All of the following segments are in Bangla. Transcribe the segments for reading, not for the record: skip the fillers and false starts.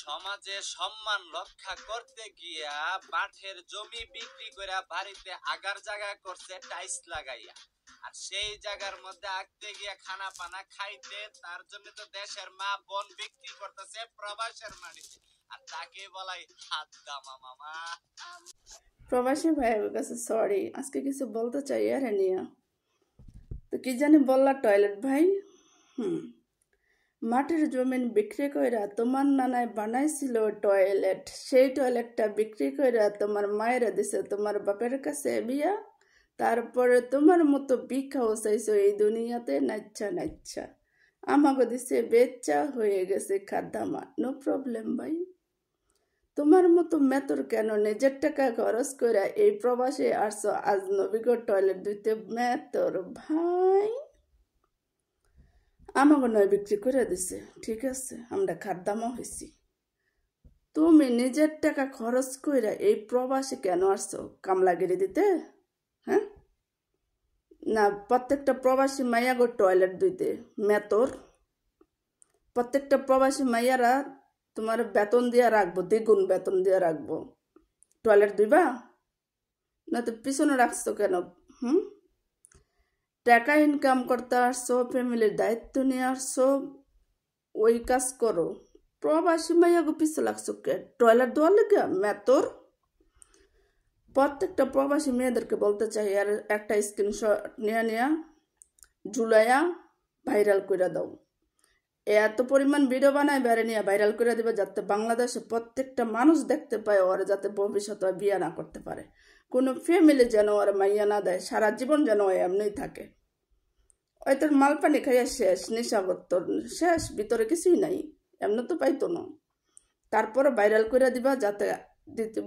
সমাজে সম্মান রক্ষা করতে গিয়া মাঠের জমি বিক্রি করে বাড়িতে আগার জায়গা করছে টাইলস লাগাইয়া, আর সেই জায়গার মধ্যে আঁকতে গিয়া খানা পানা খাইতে, তার জন্য তো দেশের মা বোন বিক্রি করতেছে প্রবাসের মাটিতে, আর তাকে বলাই হাত দামা মামা। প্রবাসী ভাইয়ের কাছে সরি, আজকে কিছু বলতে চাই আরে নিয়া। তো কি জানি বললা টয়লেট ভাই? মাটির জমিন বিক্রি কইরা তোমার নানায় বানাইছিল টয়লেট, সেই টয়লেটটা বিক্রি কইরা তোমার মায়েরা দিছে তোমার বাপের কাছে বিয়া, তারপরে তোমার মতো ভিক্ষাও চাইছো এই দুনিয়াতে নাচ্ছা নাচ্ছা, আমাকে দিছে বেচ্চা হয়ে গেছে খাদ্দামা। নো প্রবলেম ভাই, তোমার মতো মেতর কেন নিজের টাকা খরচ করে এই প্রবাসে আসছো আজনবীকে টয়লেট দিতে? মেতর ভাই আমাকে নয় বিক্রি করে দিছে, ঠিক আছে, আমরা খাদ্দামও হয়েছি। তুমি নিজের টাকা খরচ করে এই প্রবাসে কেন আসছো? কামলাগিরি দিতে? হ্যাঁ না, প্রত্যেকটা প্রবাসী মাইয়া গো টয়লেট দিতে মেতর। প্রত্যেকটা প্রবাসী মাইয়ারা তোমার বেতন দিয়ে রাখবো, দ্বিগুণ বেতন দিয়ে রাখবো, টয়লেট দিবা না? তো পিছনে রাখছো কেন? টাকা ইনকাম করতে আসছো, ফ্যামিলির দায়িত্ব নিয়ে আসছো, ওই কাজ করো। প্রবাসী মাইয়াকে পিছনে লাগছো কে টয়লেট দেওয়ার লেগে? মেতর। প্রত্যেকটা প্রবাসী মেয়েদেরকে বলতে চাই, আর একটা স্ক্রিনশট নিয়ে জুলাইয়া ভাইরাল করে দাও। এত পরিমাণ ভিডিও বানায় বেড়ে নিয়ে ভাইরাল করে দিবে, যাতে বাংলাদেশে প্রত্যেকটা মানুষ দেখতে পায়, ওরা যাতে ভবিষ্যতে বিয়ে না করতে পারে, কোনো ফ্যামিলি যেন ওরা মাইয়া না দেয়, সারা জীবন যেন ও এমনিই থাকে। ওই তোর মালপানি খাইয়া শেষ, নেশাবত্তর শেষ, ভিতরে কিছুই নাই, এমনি তো পাইতো না। তারপরে ভাইরাল করে দিবা যাতে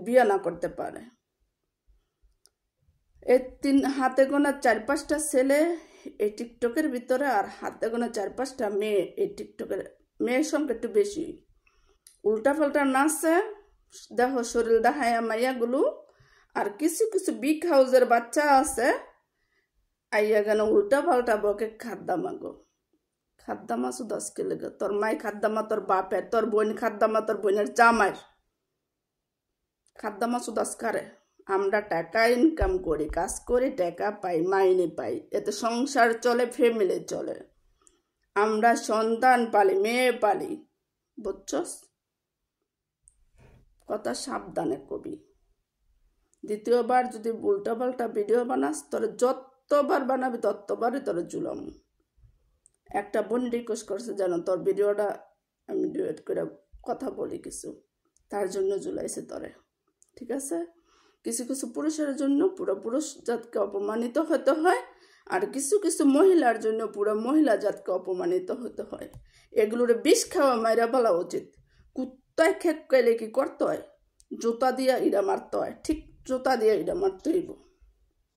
বিয়ে না করতে পারে। এই হাতে গোনা 4-5টা ছেলে এই টিকটকের ভিতরে, আর হাতে গোনা 4-5টা মেয়ে এই টিকটকের, মেয়ের সংখ্যা একটু বেশি। উল্টা পাল্টা নাচে, দেখো শরীর দেখায় মাইয়াগুলো। আর কিছু কিছু বিগ হাউসের বাচ্চা আছে আইয়া কেন উল্টা পাল্টা বকে খাদ্দামা গো। খাদ্দামা শুধু আজকে লেগে, তোর মাই খাদ্দামা তোর বাপের, তোর বোন খাদ্দামা তোর বোনের জামাইয়ের, খাদ্দামা শুধু আজকারে। আমরা টাকা ইনকাম করি, কাজ করি, টাকা পাই, মাইনে পাই, এতে সংসার চলে, ফ্যামিলি চলে, আমরা সন্তান পালি, মেয়ে পালি, বুঝছস? কথা সাবধানে কবি। দ্বিতীয়বার যদি উল্টা পাল্টা ভিডিও বানাস, তোর যতবার বানাবি ততবারই তোর জুলাম। একটা বোন রিকোয়েস্ট করছে যেন তোর ভিডিওটা আমি ডিলিট করে কথা বলি কিছু, তার জন্য জুলাইছে তোরে, ঠিক আছে? কিছু কিছু পুরুষের জন্য পুরো পুরুষ জাতকে অপমানিত হতে হয়, আর কিছু কিছু মহিলার জন্য পুরো মহিলা জাতকে অপমানিত হতে হয়। এগুলোর বিষ খাওয়া মাইরা বলা উচিত। কুত্তায় খেক কাইলে কি করতে হয়? জুতা দিয়া ইরা মারতে হয়, ঠিক জুতা দিয়া ইরা মারতে হইব।